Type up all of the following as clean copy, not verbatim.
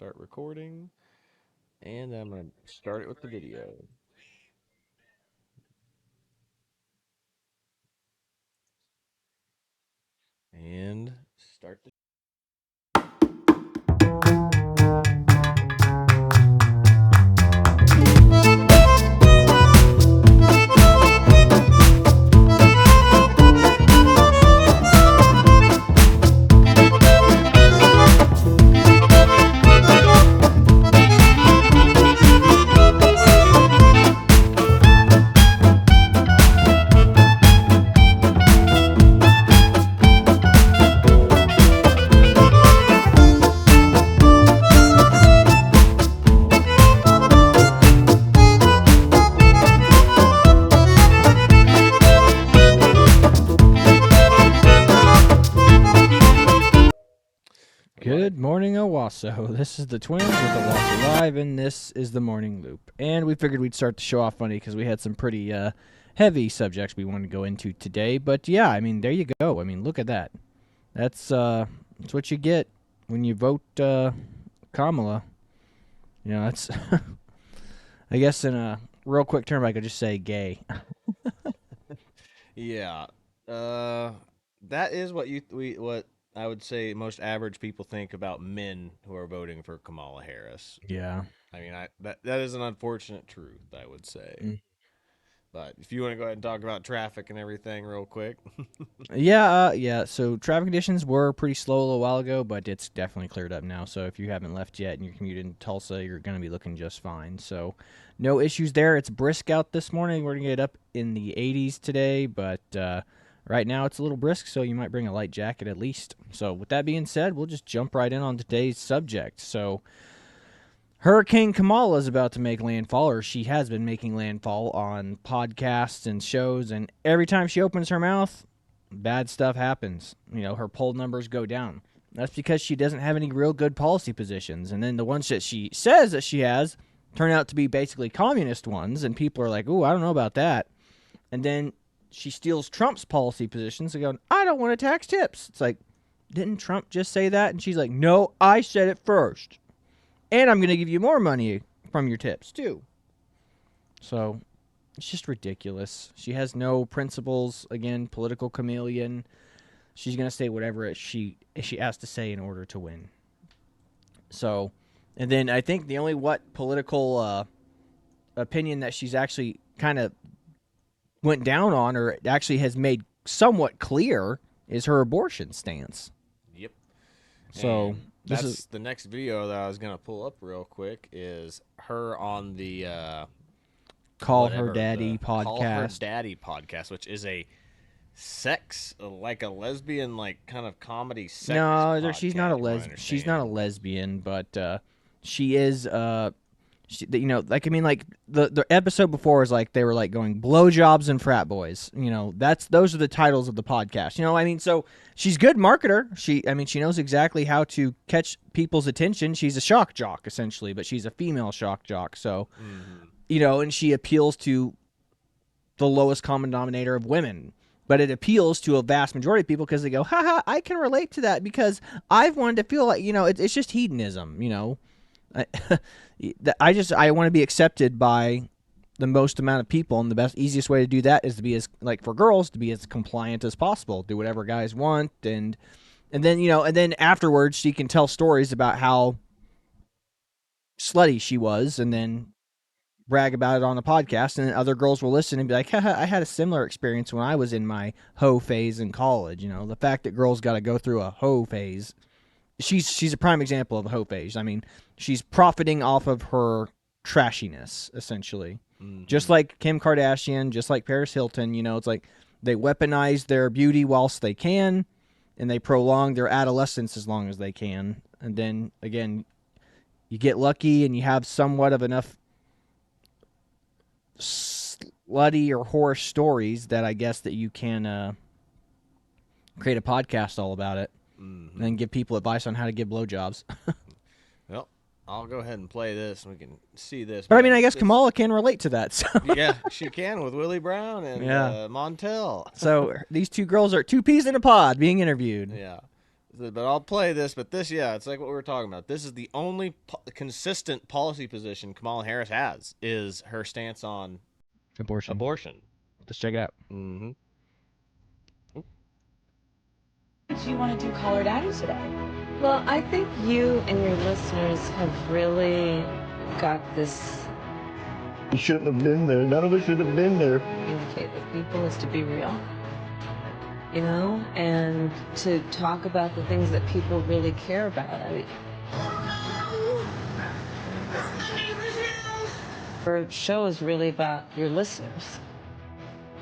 Start recording, and I'm going to start it with the video. And start the Good morning, Owasso. This is the Twins with Owasso Live, and this is the Morning Loop. And we figured we'd start the show off funny because we had some pretty heavy subjects we wanted to go into today. But yeah, I mean, there you go. I mean, look at that. That's what you get when you vote Kamala. You know, that's I guess in a real quick term, I could just say gay. Yeah. That is what I would say most average people think about men who are voting for Kamala Harris. Yeah. I mean, that is an unfortunate truth, I would say. Mm. But if you want to go ahead and talk about traffic and everything real quick. Yeah. So traffic conditions were pretty slow a little while ago, but it's definitely cleared up now. So if you haven't left yet and you're commuting to Tulsa, you're going to be looking just fine. So no issues there. It's brisk out this morning. We're going to get up in the 80s today, but right now it's a little brisk, so you might bring a light jacket at least. So with that being said, we'll just jump right in on today's subject. So Hurricane Kamala is about to make landfall, or she has been making landfall on podcasts and shows, and every time she opens her mouth, bad stuff happens. You know, her poll numbers go down. That's because she doesn't have any real good policy positions, and then the ones that she says that she has turn out to be basically communist ones, and people are like, ooh, I don't know about that. And then she steals Trump's policy positions and go, I don't want to tax tips. It's like, didn't Trump just say that? And she's like, no, I said it first. And I'm going to give you more money from your tips, too. So, it's just ridiculous. She has no principles. Again, political chameleon. She's going to say whatever she has to say in order to win. So, and then I think the only political opinion that she's actually kind of went down on, or actually has made somewhat clear, is her abortion stance. Yep. So... And that's the next video that I was going to pull up real quick is her on the Call Her Daddy podcast. Call Her Daddy podcast, which is a sex, like a lesbian, like kind of comedy sex. No, she's not a lesbian. She's not a lesbian, but she is. You know, like I mean, like the episode before was like they were like going blowjobs and frat boys. You know, those are the titles of the podcast. You know, I mean, so she's a good marketer. She knows exactly how to catch people's attention. She's a shock jock essentially, but she's a female shock jock. So, you know, and she appeals to the lowest common denominator of women. But it appeals to a vast majority of people because they go, haha, I can relate to that because I've wanted to feel like, you know, it's just hedonism, you know. I want to be accepted by the most amount of people, and the easiest way to do that is to be for girls, to be as compliant as possible, do whatever guys want, and then, you know, and then afterwards she can tell stories about how slutty she was, and then brag about it on a podcast, and then other girls will listen and be like, haha, I had a similar experience when I was in my hoe phase in college. You know, the fact that girls got to go through a hoe phase. She's a prime example of a hoe phase. I mean, she's profiting off of her trashiness, essentially. Mm-hmm. Just like Kim Kardashian, just like Paris Hilton, you know, it's like they weaponize their beauty whilst they can, and they prolong their adolescence as long as they can. And then, again, you get lucky and you have somewhat of enough slutty or horror stories that I guess that you can create a podcast all about it. Mm-hmm. And give people advice on how to give blowjobs. Well, I'll go ahead and play this, and we can see this. But I mean, I guess Kamala can relate to that. So. Yeah, she can with Willie Brown and Montel. So these two girls are two peas in a pod being interviewed. Yeah. But I'll play this. But this, yeah, it's like what we were talking about. This is the only consistent policy position Kamala Harris has is her stance on Abortion. abortion. Let's check it out. Mm-hmm. Do you want to do Caller Daddy today? Well, I think you and your listeners have really got this You shouldn't have been there. None of us should have been there. communicate with people is to be real, and to talk about the things that people really care about. Our show is really about your listeners.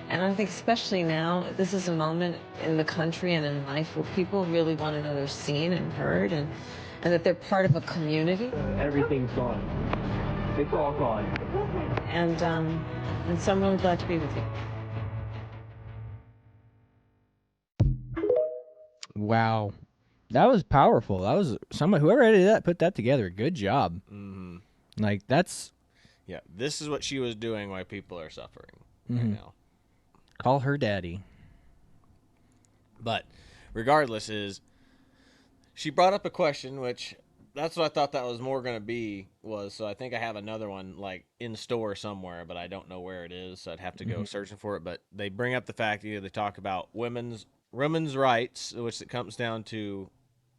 And I think especially now, this is a moment in the country and in life where people really want to know they're seen and heard and that they're part of a community. Everything's gone. It's all gone. And so I'm really glad to be with you. Wow. That was powerful. That was somebody, whoever edited that, put that together. Good job. Mm-hmm. Like, that's, Yeah, this is what she was doing while people are suffering right now. call her daddy. But regardless, is she brought up a question, which that's what I thought that was more going to be was. So I think I have another one like in store somewhere, but I don't know where it is. So I'd have to go searching for it. But they bring up the fact, they talk about women's rights, which it comes down to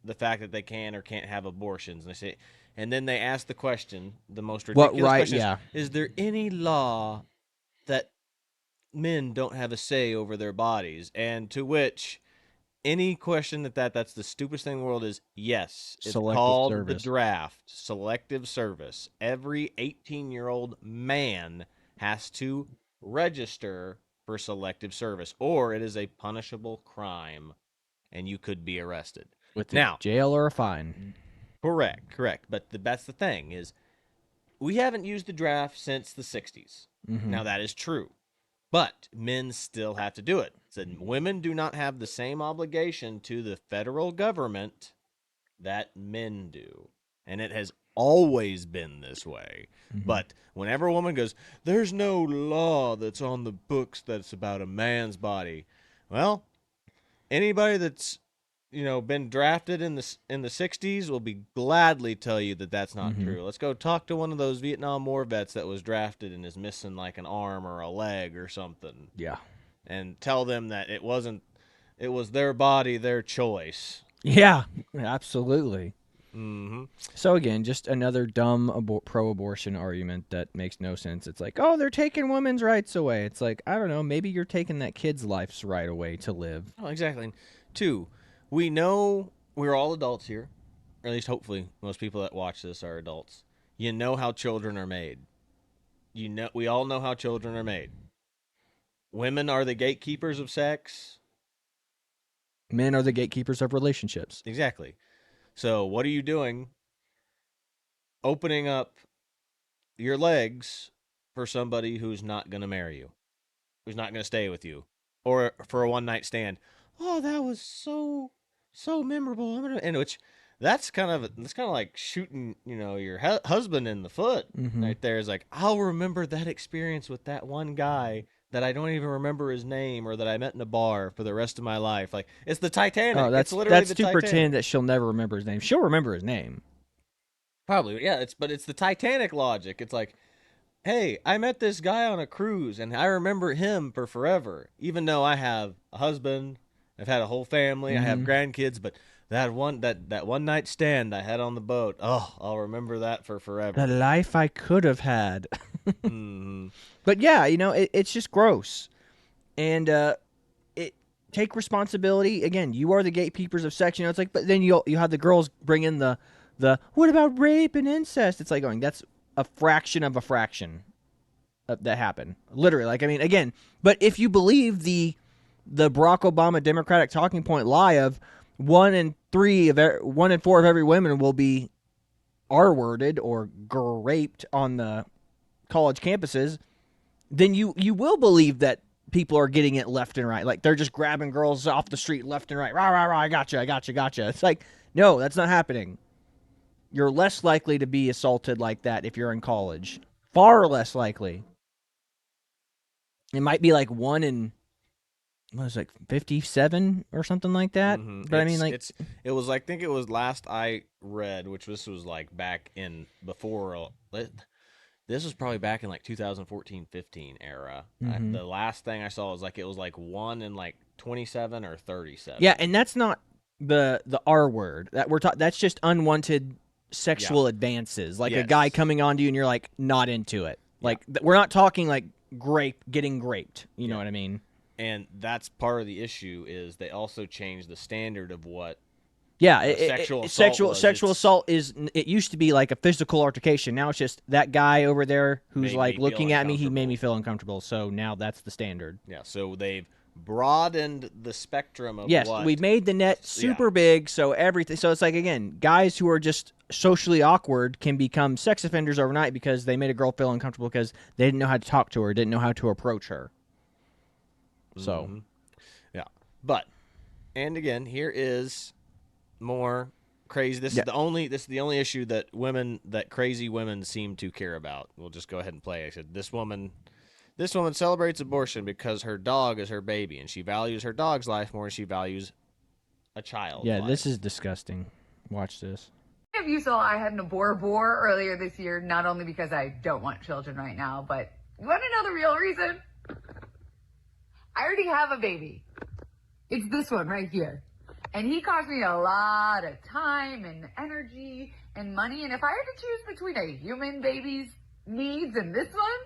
the fact that they can or can't have abortions. And they say, and then they ask the question, the most ridiculous question is there any law that men don't have a say over their bodies? And to which any question that's the stupidest thing in the world is yes. It's Selective called service. the draft, selective service. Every 18-year-old man has to register for selective service, or it is a punishable crime, and you could be arrested. With Now, jail or a fine. correct. But that's the thing is, we haven't used the draft since the 60s. Now, that is true. But men still have to do it. So women do not have the same obligation to the federal government that men do. And it has always been this way. But whenever a woman goes, there's no law that's on the books that's about a man's body. Well, anybody that's been drafted in the 60s will be gladly tell you that that's not true. Let's go talk to one of those Vietnam War vets that was drafted and is missing like an arm or a leg or something, Yeah. and tell them that it was their body, their choice. Yeah, absolutely. Mm-hmm. So again, just another dumb pro-abortion argument that makes no sense. It's like, oh, they're taking women's rights away. It's like, I don't know, maybe you're taking that kid's life's right away to live. Oh, exactly. And two, we know we're all adults here, or at least hopefully most people that watch this are adults. You know how children are made. We all know how children are made. Women are the gatekeepers of sex. Men are the gatekeepers of relationships. Exactly. So what are you doing opening up your legs for somebody who's not going to marry you, who's not going to stay with you, or for a one-night stand? Oh, that was so memorable. And which that's kind of like shooting, your husband in the foot right there. Is like, I'll remember that experience with that one guy that I don't even remember his name or that I met in a bar for the rest of my life. Like, it's the Titanic. Oh, It's literally that's the to Titanic. pretend that she'll never remember his name. She'll remember his name. Probably, yeah. It's the Titanic logic. It's like, hey, I met this guy on a cruise and I remember him for forever, even though I have a husband, I've had a whole family, I have grandkids, but that one night stand I had on the boat, oh, I'll remember that for forever. The life I could have had. Mm-hmm. But yeah, it's just gross. And take responsibility. Again, you are the gatekeepers of sex. It's like, but then you have the girls bring in the what about rape and incest? It's like going, that's a fraction of a fraction that happened. Literally, like, I mean, again, but if you believe the Barack Obama Democratic talking point lie of 1 in 4 of every woman will be R-worded or raped on the college campuses, then you will believe that people are getting it left and right. Like, they're just grabbing girls off the street left and right. Rah, rah, rah, I gotcha. It's like, no, that's not happening. You're less likely to be assaulted like that if you're in college. Far less likely. It might be like 1 in what was it, like 57 or something like that. But I mean, like, it was like, I think it was last I read, which this was like back in before. This was probably back in like 2014-15 era. The last thing I saw was like it was like 1 in like 27 or 37. Yeah, and that's not the R word that we're talking. That's just unwanted sexual advances, like a guy coming on to you and you're like not into it. Like we're not talking like getting raped. You know what I mean? And that's part of the issue is they also changed the standard of what. Yeah, sexual assault is. It used to be like a physical altercation. Now it's just that guy over there who's like looking at me. He made me feel uncomfortable. So now that's the standard. Yeah. So they've broadened the spectrum of. Yes, we've made the net super big. So everything. So it's like, again, guys who are just socially awkward can become sex offenders overnight because they made a girl feel uncomfortable because they didn't know how to talk to her, didn't know how to approach her. So, yeah, but, and again, here is more crazy. This is the only issue that crazy women seem to care about. We'll just go ahead and play. I said this woman celebrates abortion because her dog is her baby, and she values her dog's life more than she values a child's life. This is disgusting. Watch this. If you saw, I had an abort earlier this year, not only because I don't want children right now, but you want to know the real reason? I already have a baby. It's this one right here. And he cost me a lot of time and energy and money. And if I had to choose between a human baby's needs and this one,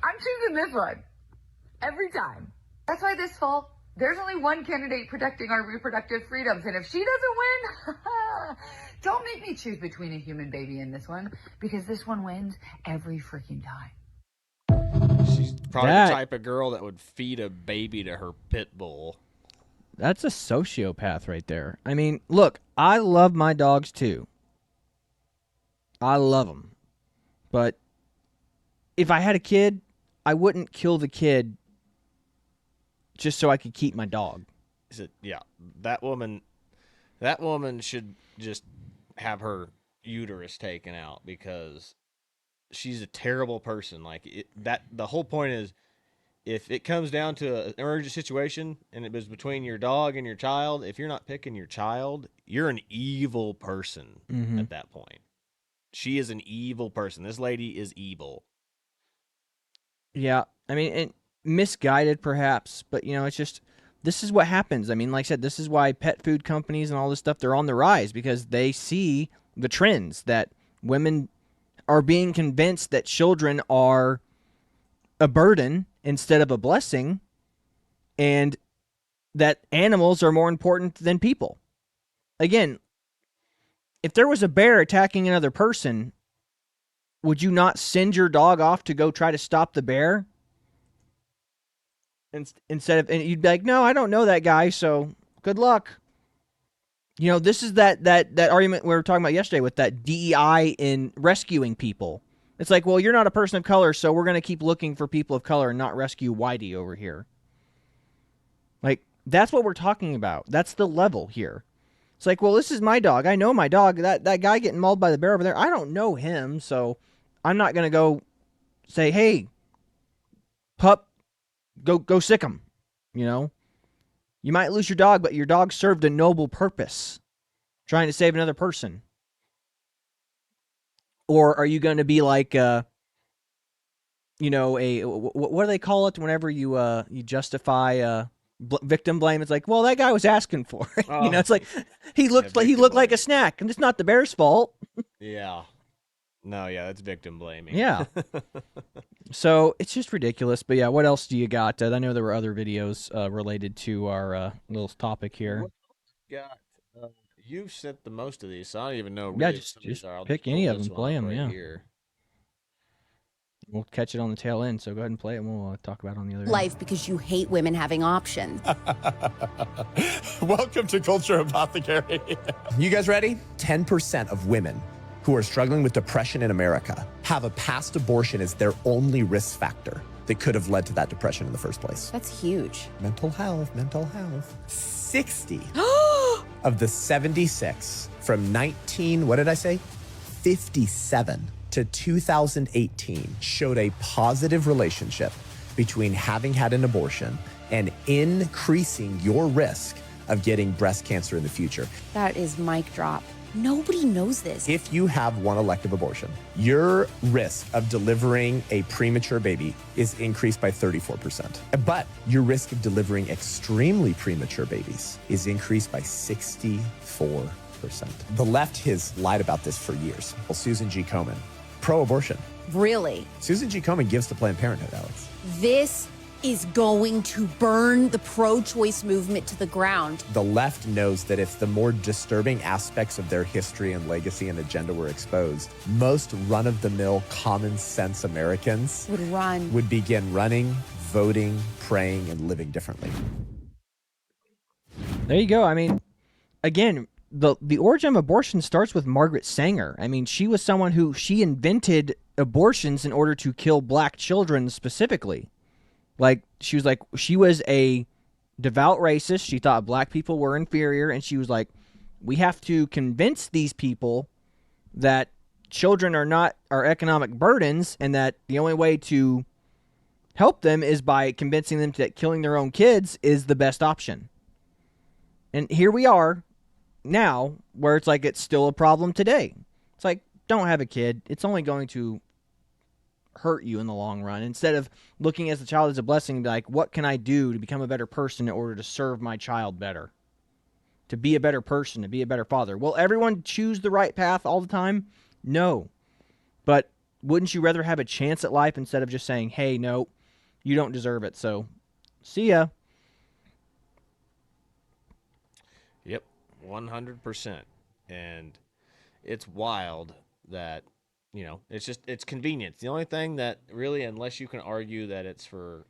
I'm choosing this one. Every time. That's why this fall, there's only one candidate protecting our reproductive freedoms. And if she doesn't win, don't make me choose between a human baby and this one. Because this one wins every freaking time. She's probably the type of girl that would feed a baby to her pit bull. That's a sociopath right there. I mean, look, I love my dogs too. I love them. But if I had a kid, I wouldn't kill the kid just so I could keep my dog. That woman should just have her uterus taken out because she's a terrible person. Like the whole point is, if it comes down to an emergency situation and it was between your dog and your child, if you're not picking your child, you're an evil person at that point. She is an evil person. This lady is evil. Yeah, I mean, and misguided perhaps, but it's just, this is what happens. I mean, like I said, this is why pet food companies and all this stuff, they're on the rise because they see the trends that women are being convinced that children are a burden instead of a blessing, and that animals are more important than people. Again, if there was a bear attacking another person, would you not send your dog off to go try to stop the bear? Instead of, and you'd be like, no, I don't know that guy, so good luck. This is that argument we were talking about yesterday with that DEI in rescuing people. It's like, well, you're not a person of color, so we're going to keep looking for people of color and not rescue Whitey over here. Like, that's what we're talking about. That's the level here. It's like, well, this is my dog. I know my dog. That guy getting mauled by the bear over there, I don't know him, so I'm not going to go say, hey, pup, go sick him. You might lose your dog, but your dog served a noble purpose, trying to save another person. Or are you going to be like, what do they call it whenever you justify victim blame? It's like, well, that guy was asking for it. It's like he looked like a snack, and it's not the bear's fault. Yeah. No, yeah, that's victim blaming. Yeah. So it's just ridiculous. But yeah, what else do you got? I know there were other videos related to our little topic here. What else you got? You've sent the most of these, so I don't even know. Yeah, just pick any of them, play them. Yeah. Here. We'll catch it on the tail end. So go ahead and play it, and we'll talk about it on the other life because you hate women having options. Welcome to Culture Apothecary. You guys ready? 10% of women who are struggling with depression in America have a past abortion as their only risk factor that could have led to that depression in the first place. That's huge. Mental health. 60 of the 76 from 57 to 2018 showed a positive relationship between having had an abortion and increasing your risk of getting breast cancer in the future. That is mic drop. Nobody knows this. If you have one elective abortion, your risk of delivering a premature baby is increased by 34%. But your risk of delivering extremely premature babies is increased by 64%. The left has lied about this for years. Well, Susan G. Komen, pro-abortion. Really? Susan G. Komen gives to Planned Parenthood, Alex. This is going to burn the pro-choice movement to the ground. The left knows that if the more disturbing aspects of their history and legacy and agenda were exposed, most run-of-the-mill, common-sense Americans would begin running, voting, praying, and living differently. There you go. I mean, again, the origin of abortion starts with Margaret Sanger. I mean, she was someone who she invented abortions in order to kill black children specifically. Like, she was a devout racist. She thought black people were inferior, and she was like, we have to convince these people that children are not our economic burdens, and that the only way to help them is by convincing them that killing their own kids is the best option. And here we are now, where it's like it's still a problem today. It's like, don't have a kid. It's only going to hurt you in the long run, instead of looking at the child as a blessing and be like, what can I do to become a better person in order to serve my child better, to be a better person, to be a better father? Will everyone choose the right path all the time? No. But wouldn't you rather have a chance at life instead of just saying, hey, no, you don't deserve it, so see ya? Yep, 100%. And it's wild that, you know, it's convenience. The only thing that really, unless you can argue that it's for,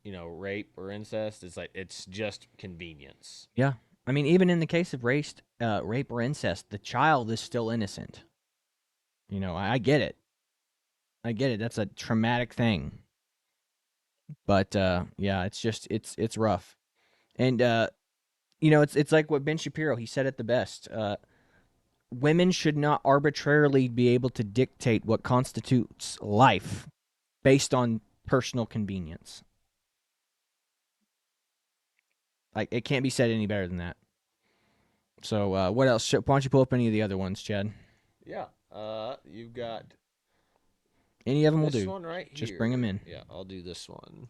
you know, rape or incest, it's just convenience. Yeah. I mean, even in the case of rape or incest, the child is still innocent. You know, I get it. I get it. That's a traumatic thing. But yeah, it's rough. And you know, it's like what Ben Shapiro, he said it the best. Women should not arbitrarily be able to dictate what constitutes life based on personal convenience. Like, it can't be said any better than that. So, what else? Why don't you pull up any of the other ones, Chad? Yeah. You've got any of them will do. This one right here. Just bring them in. Yeah, I'll do this one.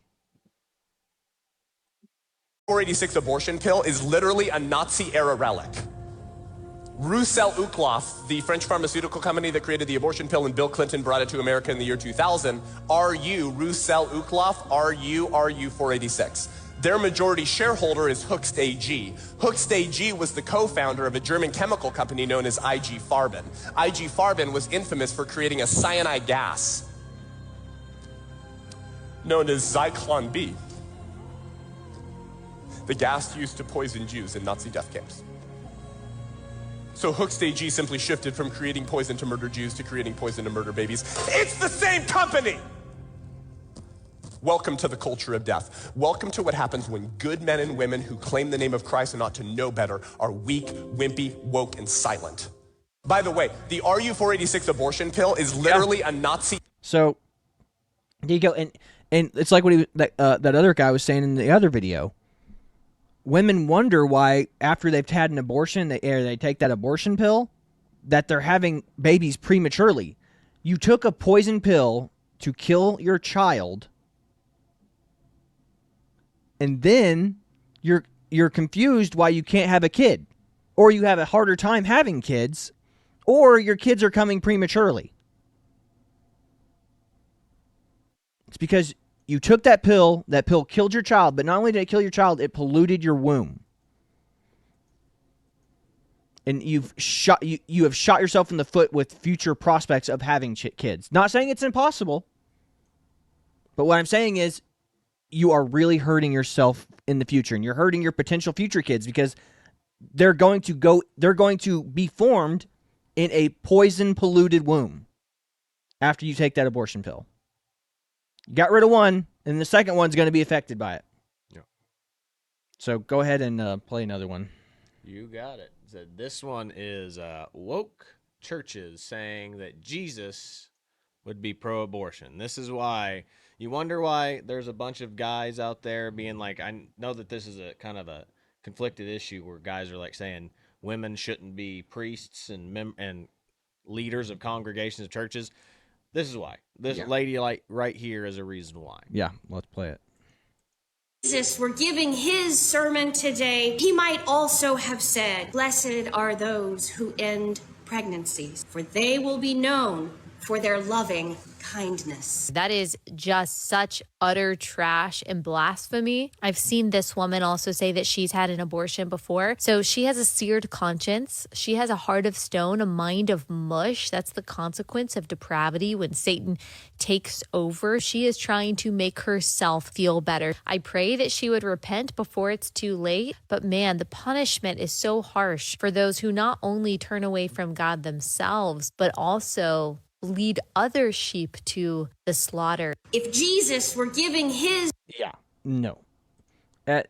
486 abortion pill is literally a Nazi-era relic. Roussel Uclof, the French pharmaceutical company that created the abortion pill, and Bill Clinton brought it to America in the year 2000, Roussel Uclof, RU 486. Their majority shareholder is Hoechst AG. Hoechst AG was the co-founder of a German chemical company known as IG Farben. IG Farben was infamous for creating a cyanide gas known as Zyklon B, the gas used to poison Jews in Nazi death camps. So Hoechst AG simply shifted from creating poison to murder Jews to creating poison to murder babies. It's the same company! Welcome to the culture of death. Welcome to what happens when good men and women who claim the name of Christ and ought to know better are weak, wimpy, woke, and silent. By the way, the RU486 abortion pill is literally a Nazi... So, there you go. And it's like what that other guy was saying in the other video. Women wonder why, after they've had an abortion, they take that abortion pill, that they're having babies prematurely. You took a poison pill to kill your child, and then you're confused why you can't have a kid, or you have a harder time having kids, or your kids are coming prematurely. It's because you took that pill killed your child, but not only did it kill your child, it polluted your womb. And you have shot yourself in the foot with future prospects of having kids. Not saying it's impossible, but what I'm saying is you are really hurting yourself in the future, and you're hurting your potential future kids, because they're going to be formed in a poison polluted womb after you take that abortion pill. You got rid of one, and the second one's going to be affected by it. Yeah. So go ahead and play another one. You got it. So this one is woke churches saying that Jesus would be pro-abortion. This is why you wonder why there's a bunch of guys out there being like, I know that this is a kind of a conflicted issue where guys are like saying women shouldn't be priests and leaders of congregations of churches. This is why. This lady like right here is a reason why. Yeah, let's play it. Jesus were giving his sermon today, he might also have said, "Blessed are those who end pregnancies, for they will be known for their loving kindness." That is just such utter trash and blasphemy. I've seen this woman also say that she's had an abortion before. So she has a seared conscience. She has a heart of stone, a mind of mush. That's the consequence of depravity when Satan takes over. She is trying to make herself feel better. I pray that she would repent before it's too late. But man, the punishment is so harsh for those who not only turn away from God themselves, but also lead other sheep to the slaughter. If Jesus were giving his... Yeah, no. And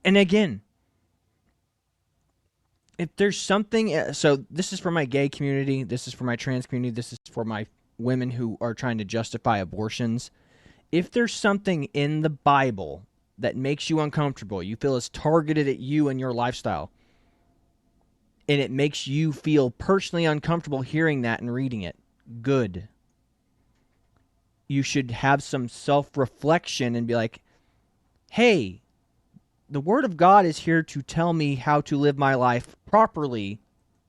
again, if there's something... So this is for my gay community. This is for my trans community. This is for my women who are trying to justify abortions. If there's something in the Bible that makes you uncomfortable, you feel is targeted at you and your lifestyle, and it makes you feel personally uncomfortable hearing that and reading it, good. You should have some self-reflection and be like, hey, the Word of God is here to tell me how to live my life properly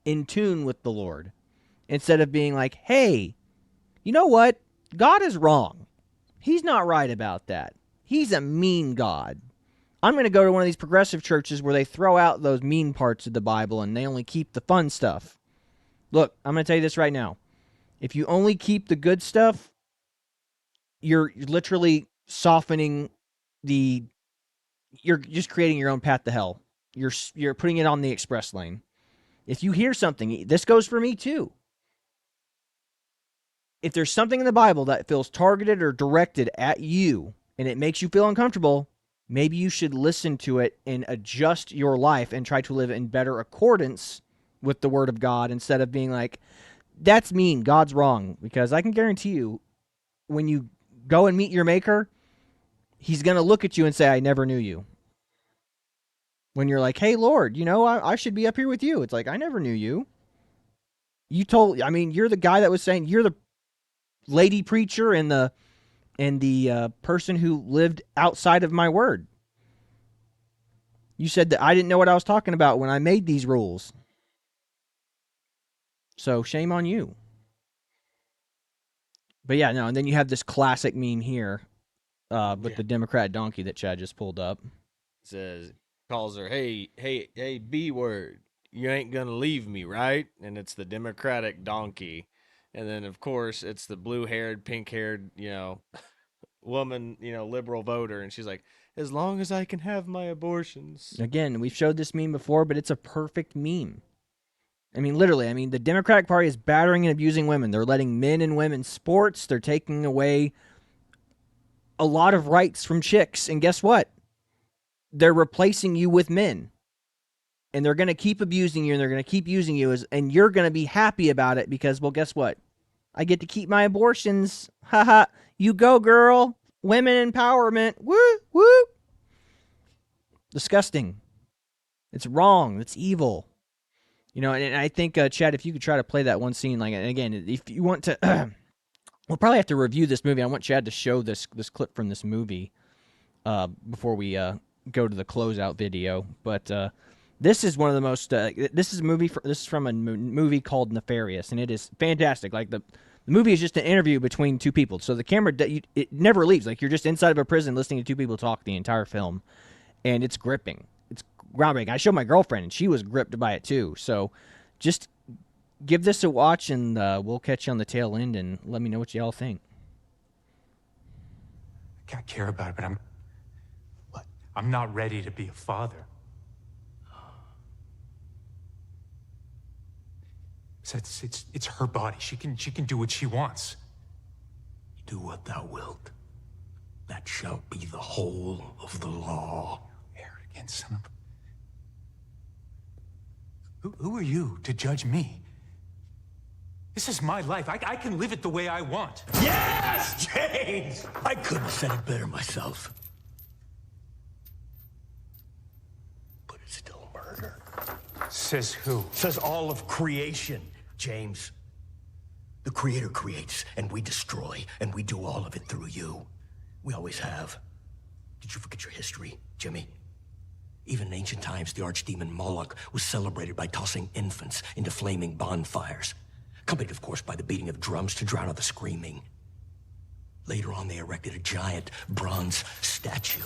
in tune with the Lord. Instead of being like, hey, you know what? God is wrong. He's not right about that. He's a mean God. I'm going to go to one of these progressive churches where they throw out those mean parts of the Bible and they only keep the fun stuff. Look, I'm going to tell you this right now. If you only keep the good stuff, you're literally softening you're just creating your own path to hell. You're putting it on the express lane. If you hear something, this goes for me too. If there's something in the Bible that feels targeted or directed at you and it makes you feel uncomfortable, maybe you should listen to it and adjust your life and try to live in better accordance with the Word of God instead of being like, that's mean, God's wrong. Because I can guarantee you, when you go and meet your Maker, He's going to look at you and say, I never knew you. When you're like, hey, Lord, you know, I should be up here with you. It's like, I never knew you. You're the guy that was saying, you're the lady preacher and the person who lived outside of my word. You said that I didn't know what I was talking about when I made these rules. So shame on you. But yeah, no, and then you have this classic meme here with the Democrat donkey that Chad just pulled up. Says, calls her, hey, B word, you ain't gonna leave me, right? And it's the Democratic donkey. And then, of course, it's the blue-haired, pink-haired, woman, liberal voter. And she's like, as long as I can have my abortions. Again, we've showed this meme before, but it's a perfect meme. I mean, literally, the Democratic Party is battering and abusing women. They're letting men and women sports. They're taking away a lot of rights from chicks. And guess what? They're replacing you with men. And they're going to keep abusing you, and they're going to keep using you, and you're going to be happy about it because, well, guess what? I get to keep my abortions. Haha. You go, girl. Women empowerment. Woo, woo. Disgusting. It's wrong. It's evil. And I think, Chad, if you could try to play that one scene, and again, if you want to, we'll probably have to review this movie. I want Chad to show this clip from this movie before we go to the closeout video. But this is one of the most. This is from a movie called Nefarious, and it is fantastic. Like the movie is just an interview between two people, so the camera it never leaves. Like you're just inside of a prison listening to two people talk the entire film, and it's gripping. It's groundbreaking. I showed my girlfriend, and she was gripped by it too. So, just give this a watch, and we'll catch you on the tail end, and let me know what y'all think. I care about it, but I'm not ready to be a father. It's her body. She can do what she wants. Do what thou wilt. That shall be the whole of the law. Arrogant son of... Who are you to judge me? This is my life. I can live it the way I want. Yes, James! I couldn't have said it better myself. But it's still murder. Says who? Says all of creation, James. The Creator creates, and we destroy, and we do all of it through you. We always have. Did you forget your history, Jimmy? Even in ancient times, the archdemon Moloch was celebrated by tossing infants into flaming bonfires, accompanied, of course, by the beating of drums to drown out the screaming. Later on, they erected a giant bronze statue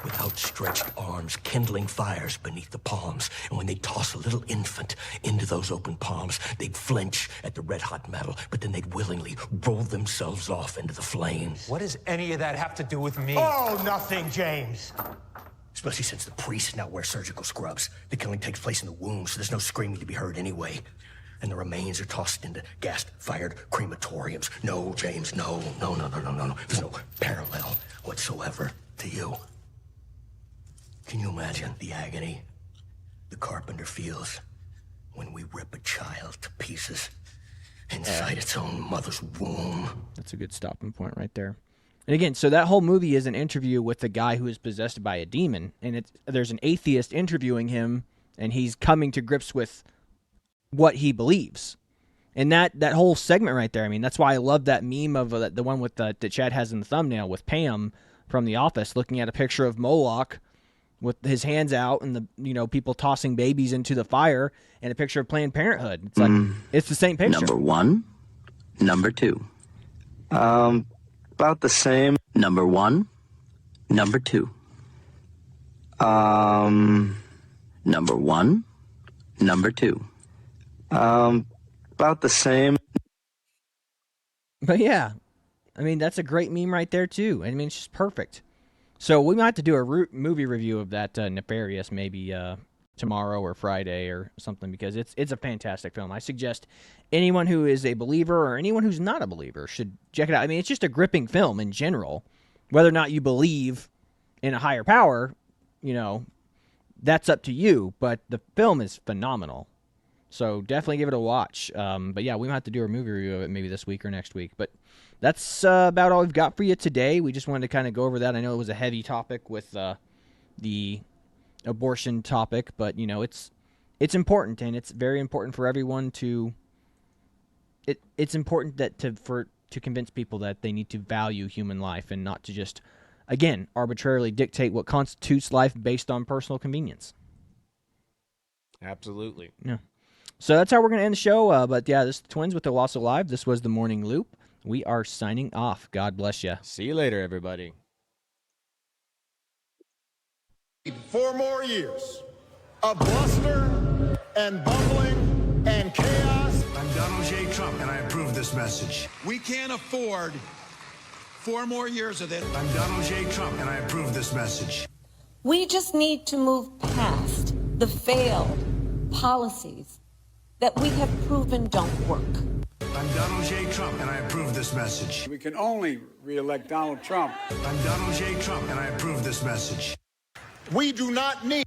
with outstretched arms, kindling fires beneath the palms. And when they'd toss a little infant into those open palms, they'd flinch at the red-hot metal, but then they'd willingly roll themselves off into the flames. What does any of that have to do with me? Oh, nothing, James. Especially since the priests now wear surgical scrubs. The killing takes place in the womb, so there's no screaming to be heard anyway. And the remains are tossed into gas-fired crematoriums. No, James, no. There's no parallel whatsoever to you. Can you imagine the agony the carpenter feels when we rip a child to pieces inside its own mother's womb? That's a good stopping point right there. And again, so that whole movie is an interview with the guy who is possessed by a demon, and there's an atheist interviewing him, and he's coming to grips with what he believes. And that whole segment right there, I mean, that's why I love that meme of the one with that Chad has in the thumbnail with Pam from The Office looking at a picture of Moloch with his hands out and the people tossing babies into the fire and a picture of Planned Parenthood. It's like it's the same picture. Number 1, number 2. About the same. Number 1, number 2. Number 1, number 2. About the same. But yeah, I mean, that's a great meme right there too. I mean, it's just perfect. So we might have to do a movie review of that Nefarious maybe tomorrow or Friday or something, because it's a fantastic film. I suggest anyone who is a believer or anyone who's not a believer should check it out. I mean, it's just a gripping film in general. Whether or not you believe in a higher power, that's up to you, but the film is phenomenal. So definitely give it a watch. But yeah, we might have to do a movie review of it maybe this week or next week. But that's about all we've got for you today. We just wanted to kind of go over that. I know it was a heavy topic with the abortion topic, but it's important, and it's very important for everyone to. It's important that to convince people that they need to value human life and not to just, again, arbitrarily dictate what constitutes life based on personal convenience. Absolutely. Yeah. So that's how we're going to end the show. But yeah, this is the Twins with Owasso Live. This was the Morning Loop. We are signing off. God bless you. See you later, everybody. 4 more years of bluster and bumbling and chaos. I'm Donald J. Trump, and I approve this message. We can't afford 4 more years of this. I'm Donald J. Trump, and I approve this message. We just need to move past the failed policies that we have proven don't work. I'm Donald J. Trump, and I approve this message. We can only re-elect Donald Trump. I'm Donald J. Trump, and I approve this message. We do not need